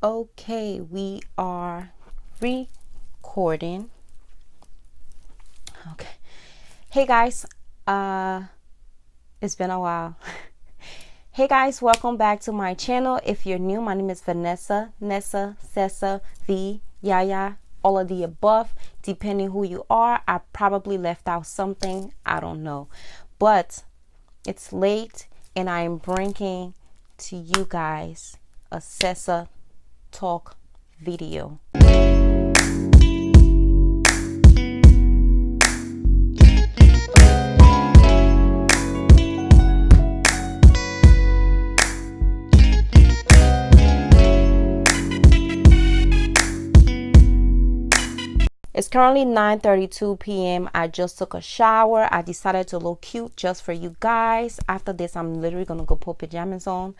Okay, we are recording. Okay. Hey guys, it's been a while. Hey guys, welcome back to my channel. If you're new, my name is Vanessa, Nessa, Sessa, V, Yaya, all of the above. Depending who you are, I probably left out something, I don't know. But it's late and I am bringing to you guys a SessaTalk video. It's currently 9:32 p.m. I just took a shower. I decided to look cute just for you guys. After this, I'm literally going to go put pajamas on.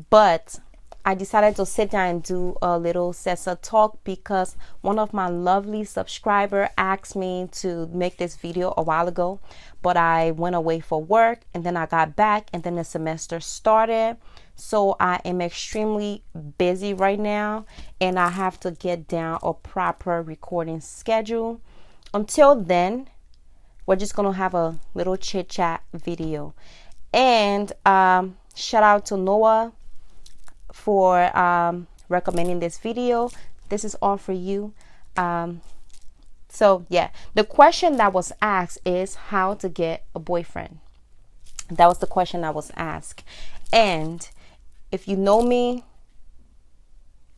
But I decided to sit down and do a little SessaTalk because one of my lovely subscribers asked me to make this video a while ago. But I went away for work and then I got back and then the semester started. So I am extremely busy right now and I have to get down a proper recording schedule. Until then, we're just going to have a little chit chat video. And shout out to Noah for recommending this video. This is all for you. So yeah, the question that was asked is how to get a boyfriend. That was the question that was asked. And if you know me,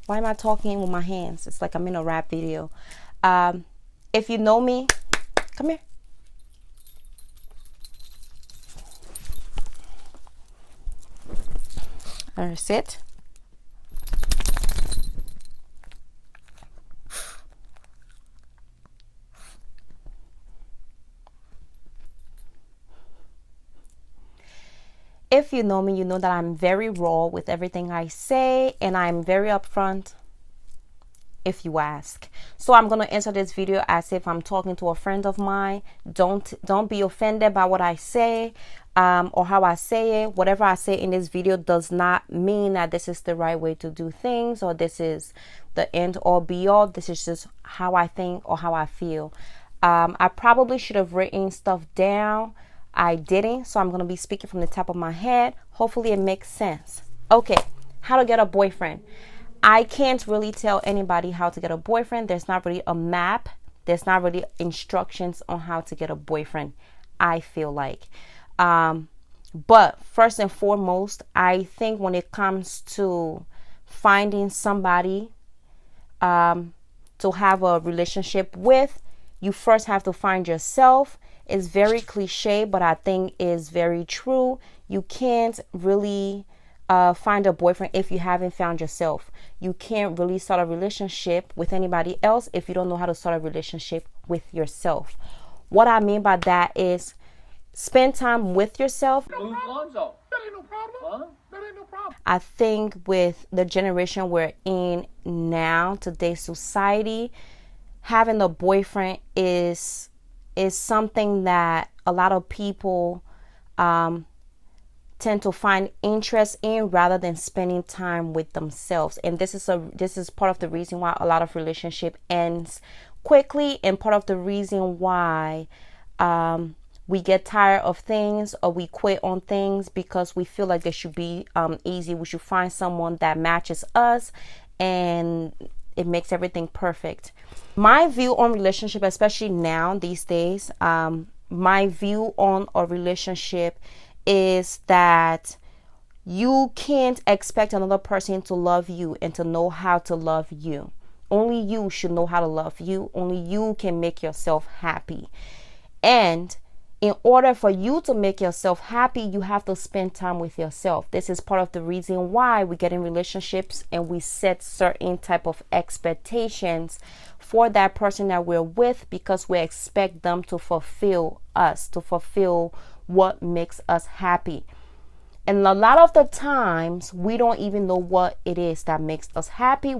why am I talking with my hands? It's like I'm in a rap video. If you know me, come here. Or sit. If you know me, you know that I'm very raw with everything I say and I'm very upfront if you ask. So I'm going to answer this video as if I'm talking to a friend of mine. Don't be offended by what I say or how I say it. Whatever I say in this video does not mean that this is the right way to do things or this is the end all be all. This is just how I think or how I feel. I probably should have written stuff down. I didn't, so I'm going to be speaking from the top of my head. Hopefully it makes sense. Okay, how to get a boyfriend. I can't really tell anybody how to get a boyfriend. There's not really a map. There's not really instructions on how to get a boyfriend, I feel like. But first and foremost, I think when it comes to finding somebody to have a relationship with, you first have to find yourself. It's very cliche, but I think is very true. You can't really find a boyfriend if you haven't found yourself. You can't really start a relationship with anybody else if you don't know how to start a relationship with yourself. What I mean by that is spend time with yourself. That ain't no problem. I think with the generation we're in now, today's society, having a boyfriend is something that a lot of people tend to find interest in rather than spending time with themselves. And this is part of the reason why a lot of relationship ends quickly, and part of the reason why we get tired of things or we quit on things because we feel like they should be easy. We should find someone that matches us and it makes everything perfect. My view on relationship, especially now these days, my view on a relationship is that you can't expect another person to love you and to know how to love you. Only you should know how to love you. Only you can make yourself happy. And in order for you to make yourself happy, you have to spend time with yourself. This is part of the reason why we get in relationships and we set certain type of expectations for that person that we're with because we expect them to fulfill us, to fulfill what makes us happy. And a lot of the times, we don't even know what it is that makes us happy.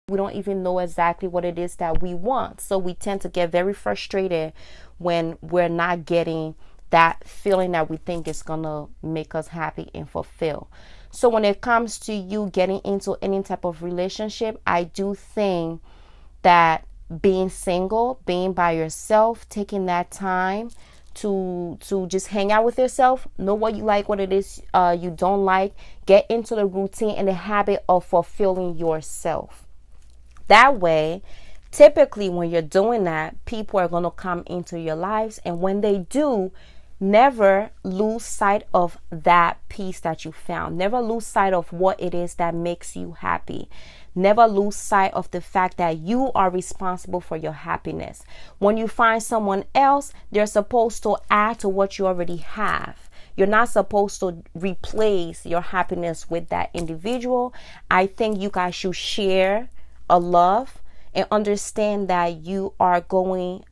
We don't even know exactly what it is that we want. So we tend to get very frustrated when we're not getting that feeling that we think is going to make us happy and fulfill. So when it comes to you getting into any type of relationship, I do think that being single, being by yourself, taking that time to just hang out with yourself, know what you like, what it is you don't like, get into the routine and the habit of fulfilling yourself. That way, typically when you're doing that, people are going to come into your lives, and when they do, never lose sight of that peace that you found. Never lose sight of what it is that makes you happy. Never lose sight of the fact that you are responsible for your happiness. When you find someone else, they're supposed to add to what you already have. You're not supposed to replace your happiness with that individual. I think you guys should share a love and understand that you are going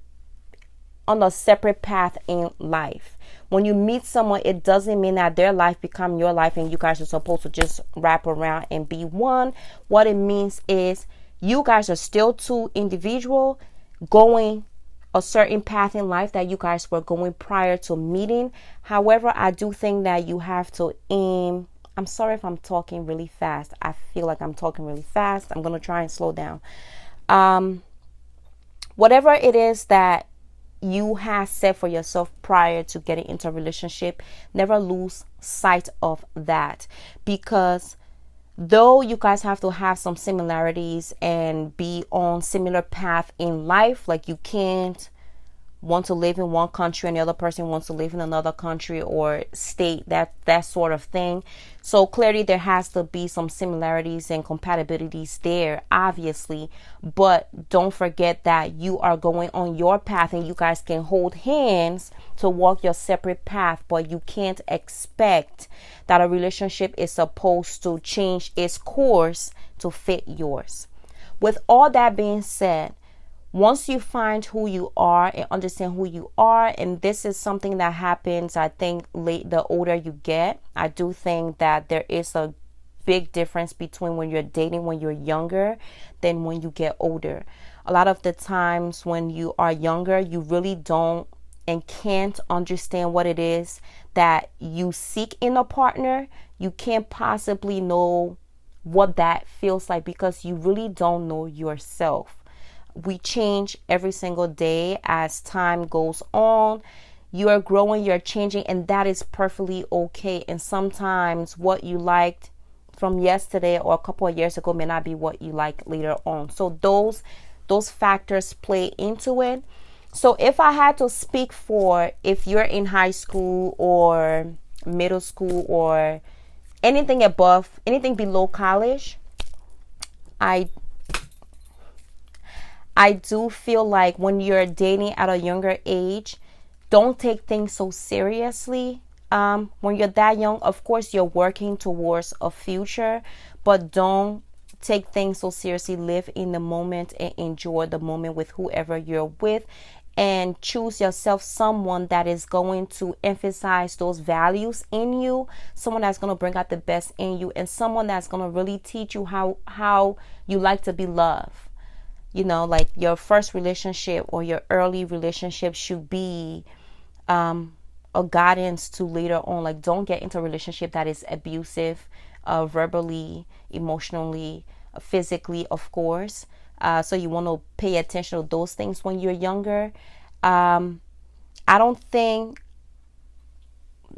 on a separate path in life. When you meet someone, it doesn't mean that their life become your life and you guys are supposed to just wrap around and be one. What it means is you guys are still two individual going a certain path in life that you guys were going prior to meeting. However, I do think that you have to aim. I'm sorry if I'm talking really fast. I feel like I'm talking really fast. I'm going to try and slow down. Whatever it is that you have set for yourself prior to getting into a relationship, never lose sight of that, because though you guys have to have some similarities and be on similar path in life, like you can't want to live in one country and the other person wants to live in another country or state, that sort of thing. So clearly there has to be some similarities and compatibilities there, obviously, but don't forget that you are going on your path and you guys can hold hands to walk your separate path, but you can't expect that a relationship is supposed to change its course to fit yours. With all that being said, once you find who you are and understand who you are, and this is something that happens, I think, the older you get, I do think that there is a big difference between when you're dating when you're younger than when you get older. A lot of the times when you are younger, you really don't and can't understand what it is that you seek in a partner. You can't possibly know what that feels like because you really don't know yourself. We change every single day as time goes on. You are growing, you're changing, and that is perfectly okay. And sometimes what you liked from yesterday or a couple of years ago may not be what you like later on. So those factors play into it. So if I had to speak for if you're in high school or middle school or anything above, anything below college, I do feel like when you're dating at a younger age, don't take things so seriously. When you're that young, of course, you're working towards a future, but don't take things so seriously. Live in the moment and enjoy the moment with whoever you're with, and choose yourself someone that is going to emphasize those values in you, someone that's going to bring out the best in you, and someone that's going to really teach you how you like to be loved. You know, like your first relationship or your early relationship should be a guidance to later on. Like, don't get into a relationship that is abusive, verbally, emotionally, physically, of course. So you want to pay attention to those things when you're younger. I think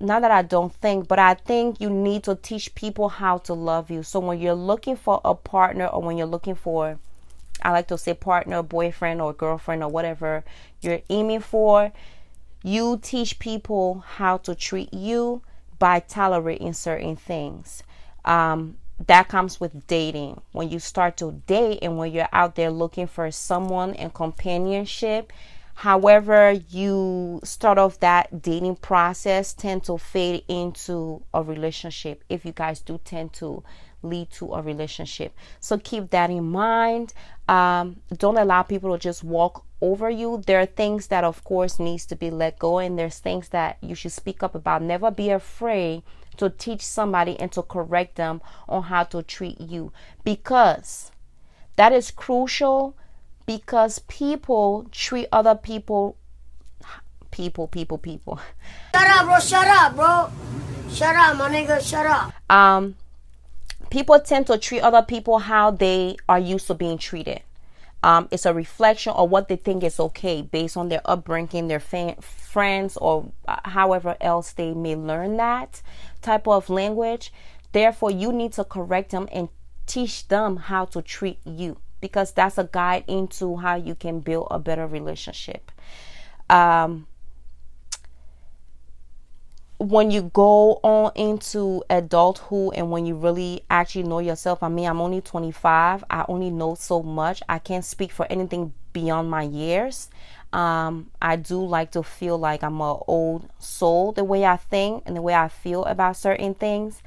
I think you need to teach people how to love you. So when you're looking for a partner, or when you're looking for, I like to say, partner, boyfriend or girlfriend or whatever you're aiming for, you teach people how to treat you by tolerating certain things. That comes with dating. When you start to date and when you're out there looking for someone and companionship, however you start off that dating process tend to fade into a relationship if you guys do tend to lead to a relationship. So keep that in mind. Don't allow people to just walk over you. There are things that of course needs to be let go, and there's things that you should speak up about. Never be afraid to teach somebody and to correct them on how to treat you, because that is crucial, because people treat other people. Shut up, bro. Shut up, bro. Shut up, my nigga. Shut up. People tend to treat other people how they are used to being treated. It's a reflection of what they think is okay based on their upbringing, their friends, or however else they may learn that type of language. Therefore, you need to correct them and teach them how to treat you, because that's a guide into how you can build a better relationship. When you go on into adulthood and when you really actually know yourself, I mean, I'm only 25. I only know so much. I can't speak for anything beyond my years. I do like to feel like I'm an old soul, the way I think and the way I feel about certain things.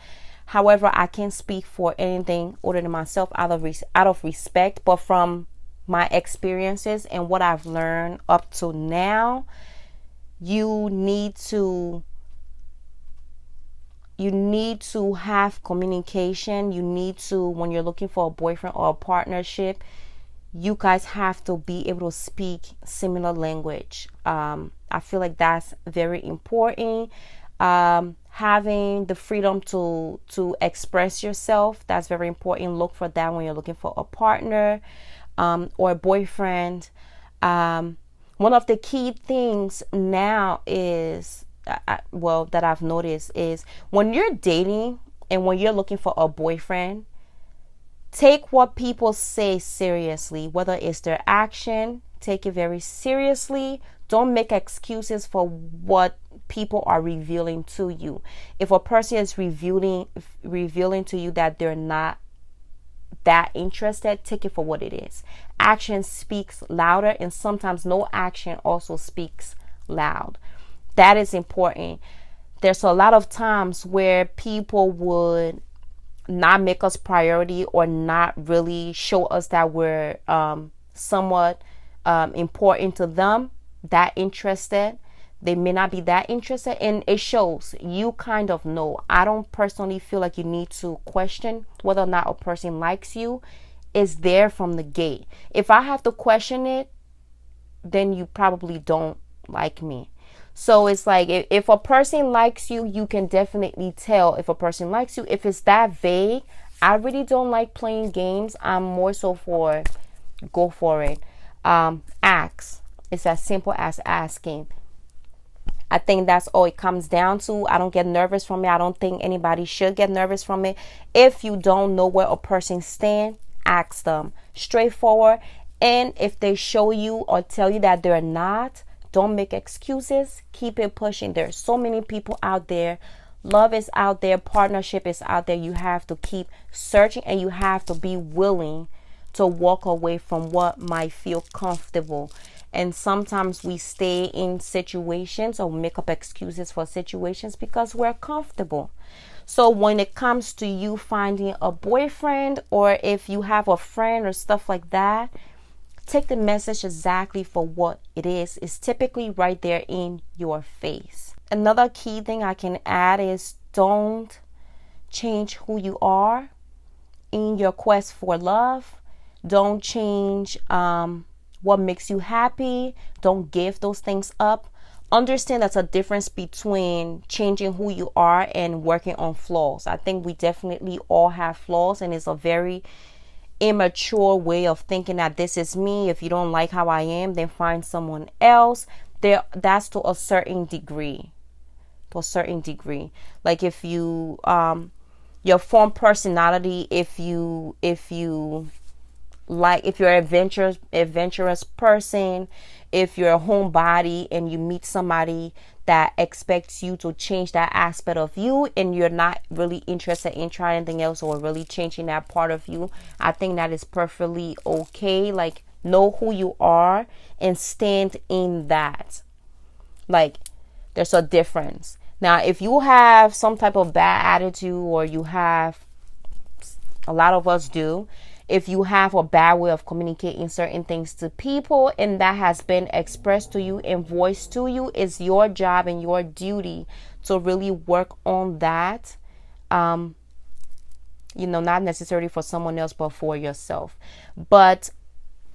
However, I can't speak for anything other than myself out of respect. But from my experiences and what I've learned up to now, you need to have communication. You need to, when you're looking for a boyfriend or a partnership, you guys have to be able to speak similar language. I feel like that's very important. Having the freedom to express yourself, that's very important. Look for that when you're looking for a partner or a boyfriend. One of the key things now is that I've noticed is when you're dating and when you're looking for a boyfriend, take what people say seriously, whether it's their action. Take it very seriously. Don't make excuses for what people are revealing to you. If a person is revealing to you that they're not that interested, take it for what it is. Action speaks louder, and sometimes no action also speaks loud. That is important. There's a lot of times where people would not make us priority or not really show us that we're somewhat important to them, that interested. They may not be that interested, and it shows. You kind of know. I don't personally feel like you need to question whether or not a person likes you. It's there from the gate. If I have to question it, then you probably don't like me. So it's like if a person likes you, you can definitely tell if a person likes you. If it's that vague, I really don't like playing games. I'm more so for go for it. Ask. It's as simple as asking. I think that's all it comes down to. I don't get nervous from it. I don't think anybody should get nervous from it. If you don't know where a person stands, ask them. Straightforward. And if they show you or tell you that they're not, don't make excuses. Keep it pushing. There's so many people out there. Love is out there. Partnership is out there. You have to keep searching, and you have to be willing to walk away from what might feel comfortable. And sometimes we stay in situations or make up excuses for situations because we're comfortable. So when it comes to you finding a boyfriend, or if you have a friend or stuff like that, take the message exactly for what it is. It's typically right there in your face. Another key thing I can add is don't change who you are in your quest for love. Don't change what makes you happy. Don't give those things up. Understand that's a difference between changing who you are and working on flaws. I think we definitely all have flaws, and it's a very immature way of thinking that this is me. If you don't like how I am, then find someone else. That's to a certain degree. Like if you your form personality, if you're an adventurous person, if you're a homebody and you meet somebody that expects you to change that aspect of you and you're not really interested in trying anything else or really changing that part of you, I think that is perfectly okay. Like, know who you are and stand in that. Like, there's a difference. Now, if you have some type of bad attitude, or you have, a lot of us do, if you have a bad way of communicating certain things to people and that has been expressed to you and voiced to you, it's your job and your duty to really work on that. Not necessarily for someone else, but for yourself. But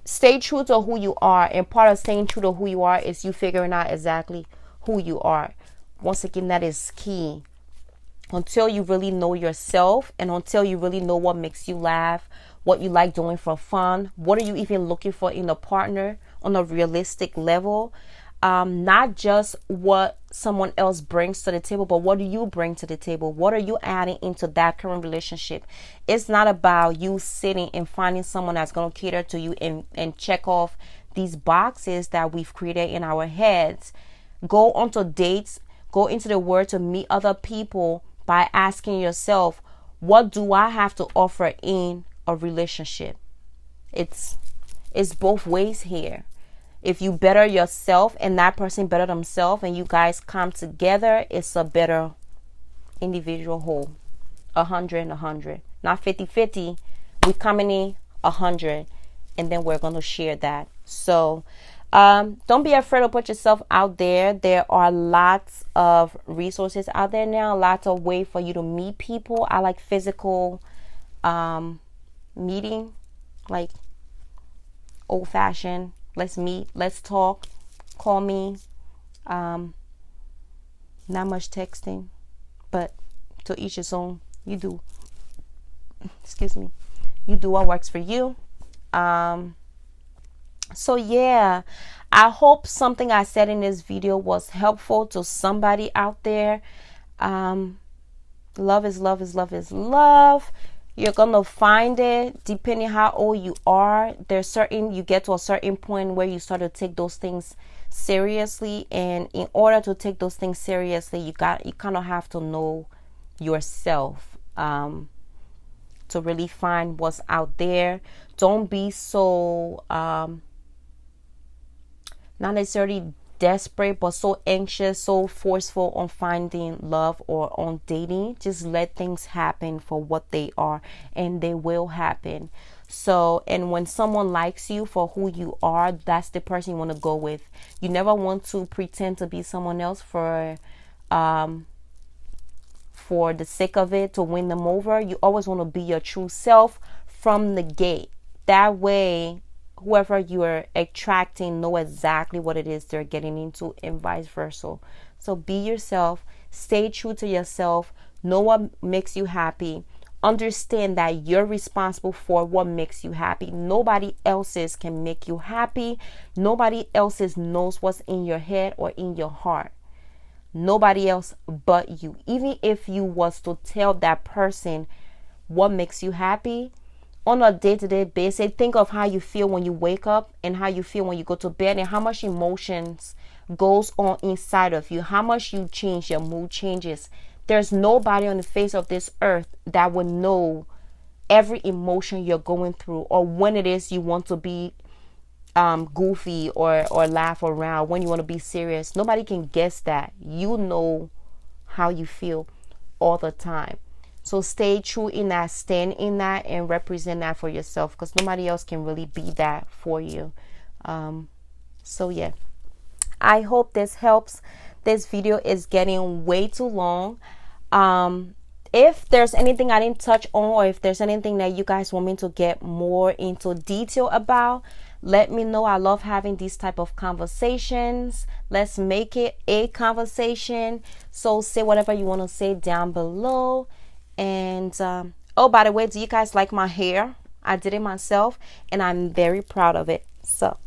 stay true to who you are. And part of staying true to who you are is you figuring out exactly who you are. Once again, that is key. until you really know yourself, and until you really know what makes you laugh, what you like doing for fun, what are you even looking for in a partner on a realistic level. Not just what someone else brings to the table, but what do you bring to the table? What are you adding into that current relationship? It's not about you sitting and finding someone that's going to cater to you and check off these boxes that we've created in our heads. Go onto dates, go into the word to meet other people by asking yourself, what do I have to offer in a relationship? It's both ways here. If you better yourself and that person better themselves and you guys come together, it's a better individual whole. 100 and 100. Not 50-50. We're coming in 100 and then we're going to share that. So don't be afraid to put yourself out there. There are lots of resources out there now. Lots of ways for you to meet people. I like physical meeting, like old fashioned. Let's meet, let's talk, call me. Not much texting, but to each his own. You do, excuse me, you do what works for you. So yeah, I hope something I said in this video was helpful to somebody out there. Love is love is love is love. You're gonna find it depending how old you are. You get to a certain point where you start to take those things seriously, and in order to take those things seriously, you kind of have to know yourself to really find what's out there. Don't be so not necessarily desperate, but so anxious, so forceful on finding love or on dating. Just let things happen for what they are, and they will happen. So, and when someone likes you for who you are, that's the person you want to go with. You never want to pretend to be someone else for the sake of it, to win them over. You always want to be your true self from the gate. That way, whoever you're attracting know exactly what it is they're getting into, and vice versa. So be yourself, stay true to yourself, know what makes you happy, understand that you're responsible for what makes you happy. Nobody else's can make you happy. Nobody else's knows what's in your head or in your heart. Nobody else but you. Even if you was to tell that person what makes you happy, on a day-to-day basis, think of how you feel when you wake up and how you feel when you go to bed, and how much emotions goes on inside of you, how much you change, your mood changes. There's nobody on the face of this earth that would know every emotion you're going through, or when it is you want to be goofy or laugh around, when you want to be serious. Nobody can guess that. You know how you feel all the time. So stay true in that, stand in that, and represent that for yourself, because nobody else can really be that for you. So yeah, I hope this helps. This video is getting way too long. If there's anything I didn't touch on, or if there's anything that you guys want me to get more into detail about, let me know. I love having these type of conversations. Let's make it a conversation. So say whatever you want to say down below. And oh, by the way, do you guys like my hair? I did it myself, and I'm very proud of it. So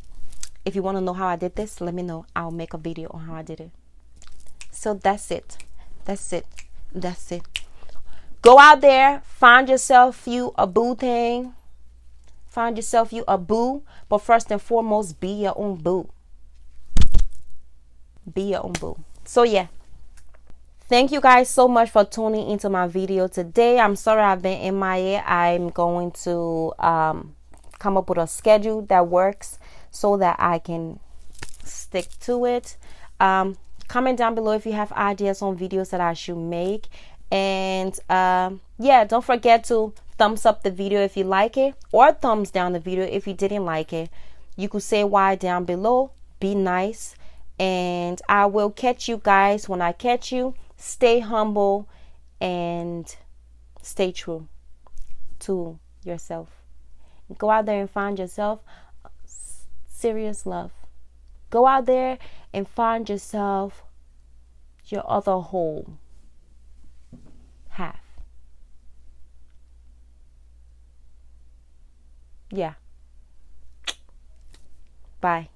if you want to know how I did this, let me know. I'll make a video on how I did it. So that's it. Go out there, find yourself you a boo thing. Find yourself you a boo. But first and foremost, be your own boo. Be your own boo. So yeah. Thank you guys so much for tuning into my video today. I'm sorry I've been MIA. I'm going to come up with a schedule that works so that I can stick to it. Comment down below if you have ideas on videos that I should make. And yeah, don't forget to thumbs up the video if you like it, or thumbs down the video if you didn't like it. You could say why down below. Be nice. And I will catch you guys when I catch you. Stay humble and stay true to yourself. Go out there and find yourself serious love. Go out there and find yourself your other whole. have. Yeah. Bye.